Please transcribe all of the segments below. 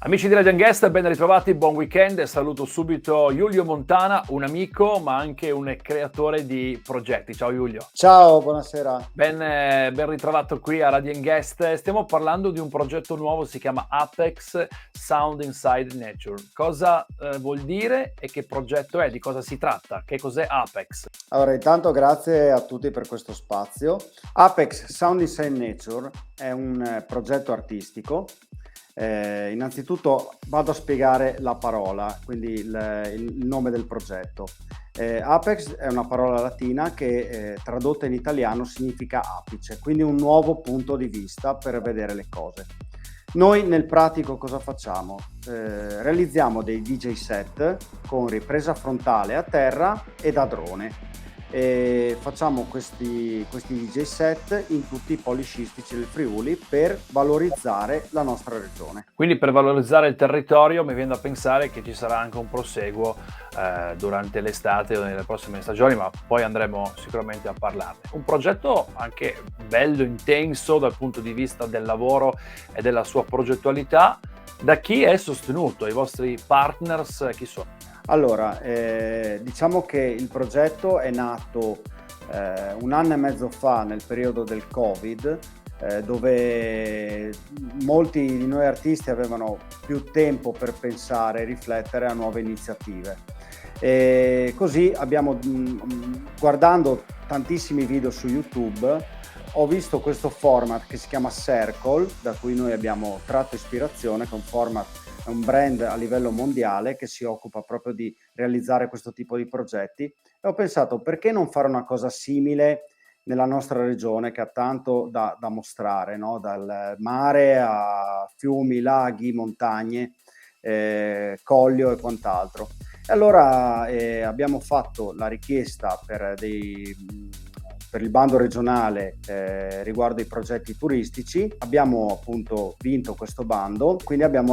Amici di Legend Guest, ben ritrovati, buon weekend. Saluto subito Julio Montana, un amico ma anche un creatore di progetti. Ciao Julio. Ciao, buonasera. Ben ritrovato qui a Radiant Guest. Stiamo parlando di un progetto nuovo, si chiama Apex Sound Inside Nature. Cosa vuol dire e che progetto è? Di cosa si tratta? Che cos'è Apex? Allora, intanto grazie a tutti per questo spazio. Apex Sound Inside Nature è un progetto artistico. Innanzitutto vado a spiegare la parola, quindi il nome del progetto. Apex è una parola latina che tradotta in italiano significa apice, quindi un nuovo punto di vista per vedere le cose. Noi nel pratico cosa facciamo? Realizziamo dei DJ set con ripresa frontale a terra e da drone. E facciamo questi DJ set in tutti i poli scistici del Friuli per valorizzare la nostra regione. Quindi per valorizzare il territorio mi viene da pensare che ci sarà anche un proseguo durante l'estate o nelle prossime stagioni, ma poi andremo sicuramente a parlarne. Un progetto anche bello, intenso dal punto di vista del lavoro e della sua progettualità. Da chi è sostenuto? I vostri partners chi sono? Allora, diciamo che il progetto è nato un anno e mezzo fa nel periodo del Covid, dove molti di noi artisti avevano più tempo per pensare e riflettere a nuove iniziative. E così abbiamo, guardando tantissimi video su YouTube, ho visto questo format che si chiama Circle, da cui noi abbiamo tratto ispirazione, che è un brand a livello mondiale che si occupa proprio di realizzare questo tipo di progetti, e ho pensato perché non fare una cosa simile nella nostra regione che ha tanto da mostrare, no? Dal mare a fiumi, laghi, montagne, Collio e quant'altro. E allora abbiamo fatto la richiesta per il bando regionale riguardo i progetti turistici. Abbiamo appunto vinto questo bando, quindi abbiamo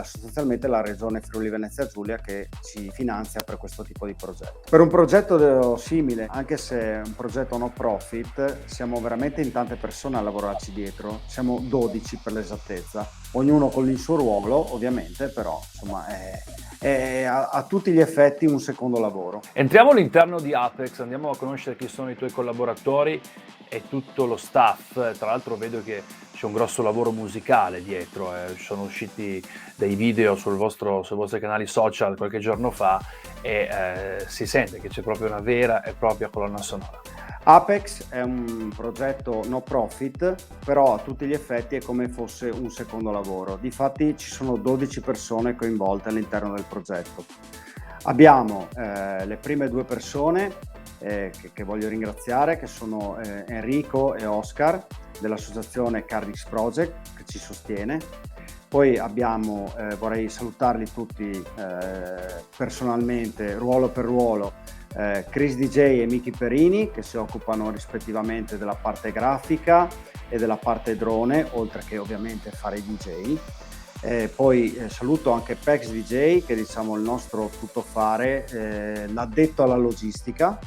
sostanzialmente la regione Friuli Venezia Giulia che ci finanzia per questo tipo di progetto. Per un progetto simile, anche se è un progetto no profit, siamo veramente in tante persone a lavorarci dietro, siamo 12 per l'esattezza, ognuno con il suo ruolo ovviamente, però insomma è a tutti gli effetti un secondo lavoro. Entriamo all'interno di Apex, andiamo a conoscere chi sono i tuoi collaboratori e tutto lo staff. Tra l'altro vedo che c'è un grosso lavoro musicale dietro, sono usciti dei video sui vostri canali social qualche giorno fa e si sente che c'è proprio una vera e propria colonna sonora. Apex è un progetto no profit, però a tutti gli effetti è come fosse un secondo lavoro. Difatti ci sono 12 persone coinvolte all'interno del progetto. Abbiamo le prime due persone che voglio ringraziare, che sono Enrico e Oscar dell'associazione Cardix Project che ci sostiene. Poi abbiamo, vorrei salutarli tutti personalmente, ruolo per ruolo, Chris DJ e Miki Perini che si occupano rispettivamente della parte grafica e della parte drone, oltre che ovviamente fare i DJ. Poi saluto anche Pex DJ che è diciamo il nostro tuttofare, l'addetto alla logistica.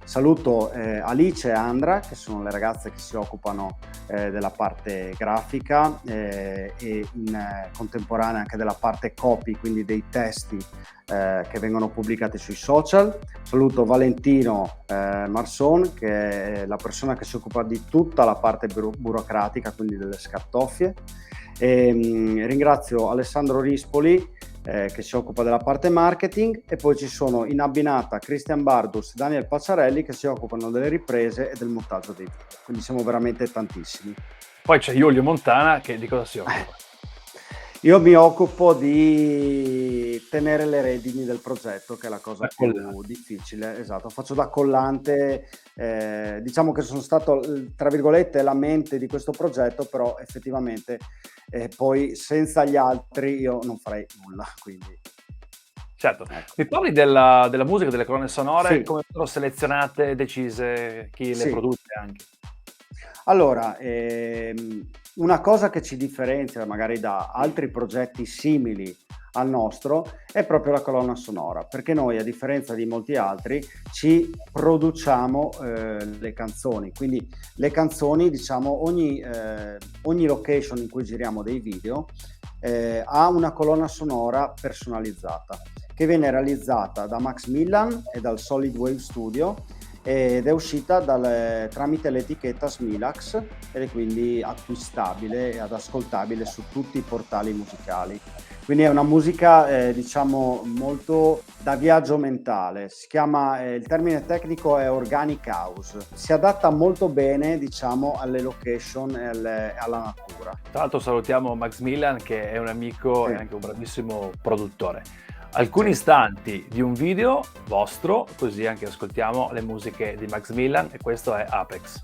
Saluto Alice e Andra che sono le ragazze che si occupano della parte grafica e in contemporanea anche della parte copy, quindi dei testi che vengono pubblicati sui social. Saluto Valentino Marson che è la persona che si occupa di tutta la parte burocratica, quindi delle scartoffie. Ringrazio Alessandro Rispoli che si occupa della parte marketing, e poi ci sono in abbinata Christian Bardus e Daniel Pacciarelli che si occupano delle riprese e del montaggio dei video, quindi siamo veramente tantissimi. Poi c'è Julio Montana che di cosa si occupa? Io mi occupo di tenere le redini del progetto, che è la cosa più difficile. Esatto, faccio da collante, diciamo che sono stato, tra virgolette, la mente di questo progetto, però effettivamente poi senza gli altri io non farei nulla, quindi... Certo, mi parli della musica, delle colonne sonore, Sì. come sono selezionate, decise, chi le produce anche? Allora, una cosa che ci differenzia magari da altri progetti simili al nostro è proprio la colonna sonora, perché noi, a differenza di molti altri, ci produciamo le canzoni, quindi le canzoni, diciamo, ogni location in cui giriamo dei video ha una colonna sonora personalizzata che viene realizzata da Max Millan e dal Solid Wave Studio ed è uscita tramite l'etichetta Smilax ed è quindi acquistabile ed ascoltabile su tutti i portali musicali. Quindi è una musica diciamo molto da viaggio mentale, si chiama, il termine tecnico è organic house, si adatta molto bene diciamo alle location e alla natura. Tra l'altro salutiamo Max Millan che è un amico Sì. e anche un bravissimo produttore. Alcuni Sì. istanti di un video vostro, così anche ascoltiamo le musiche di Max Millan e questo è Apex.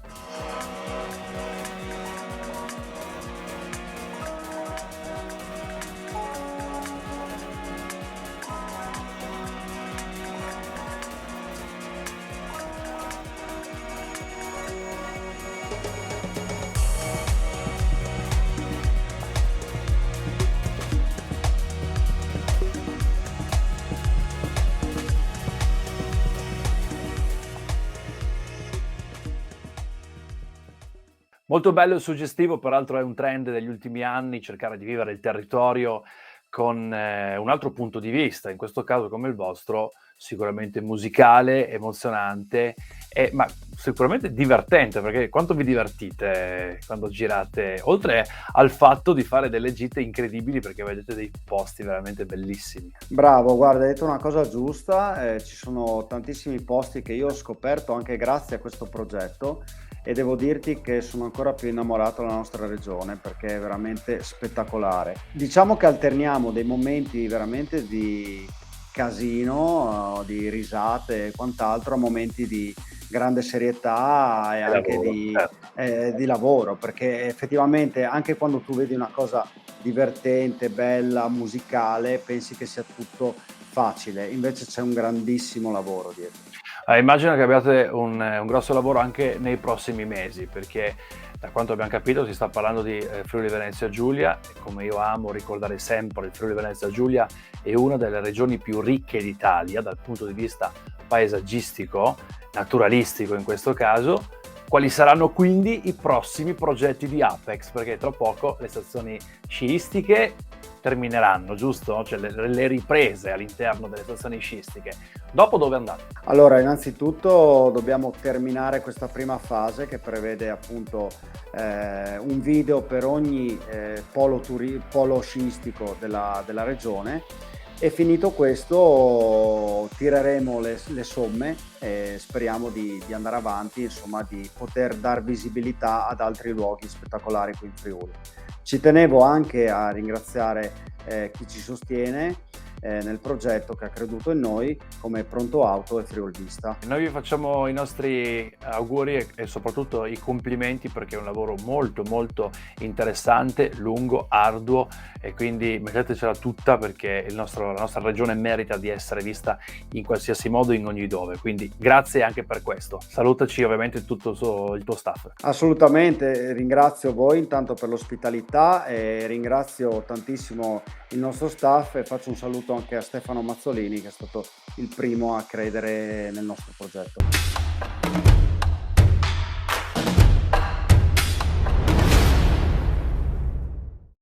Molto bello e suggestivo, peraltro è un trend degli ultimi anni cercare di vivere il territorio con un altro punto di vista, in questo caso come il vostro, sicuramente musicale, emozionante, ma sicuramente divertente, perché quanto vi divertite quando girate, oltre al fatto di fare delle gite incredibili perché vedete dei posti veramente bellissimi. Bravo, guarda, hai detto una cosa giusta, ci sono tantissimi posti che io ho scoperto anche grazie a questo progetto e devo dirti che sono ancora più innamorato della nostra regione perché è veramente spettacolare. Diciamo che alterniamo dei momenti veramente di casino, di risate e quant'altro a momenti di grande serietà e anche Lavoro, certo. di lavoro, perché effettivamente anche quando tu vedi una cosa divertente, bella, musicale, pensi che sia tutto facile, invece c'è un grandissimo lavoro dietro. Immagino che abbiate un grosso lavoro anche nei prossimi mesi, perché da quanto abbiamo capito si sta parlando di Friuli Venezia Giulia e come io amo ricordare sempre il Friuli Venezia Giulia è una delle regioni più ricche d'Italia dal punto di vista paesaggistico, naturalistico in questo caso. Quali saranno quindi i prossimi progetti di Apex? Perché tra poco le stazioni sciistiche termineranno, giusto? Cioè le riprese all'interno delle stazioni sciistiche. Dopo dove andate? Allora, innanzitutto dobbiamo terminare questa prima fase che prevede appunto un video per ogni polo sciistico della regione e finito questo tireremo le somme e speriamo di andare avanti, insomma di poter dar visibilità ad altri luoghi spettacolari qui in Friuli. Ci tenevo anche a ringraziare chi ci sostiene nel progetto, che ha creduto in noi, come Pronto Auto e Friulvista. Noi vi facciamo i nostri auguri e soprattutto i complimenti perché è un lavoro molto molto interessante, lungo, arduo e quindi mettetecela tutta perché la nostra regione merita di essere vista in qualsiasi modo, in ogni dove. Quindi grazie anche per questo. Salutaci ovviamente tutto il tuo staff. Assolutamente, ringrazio voi intanto per l'ospitalità e ringrazio tantissimo il nostro staff e faccio un saluto anche a Stefano Mazzolini che è stato il primo a credere nel nostro progetto.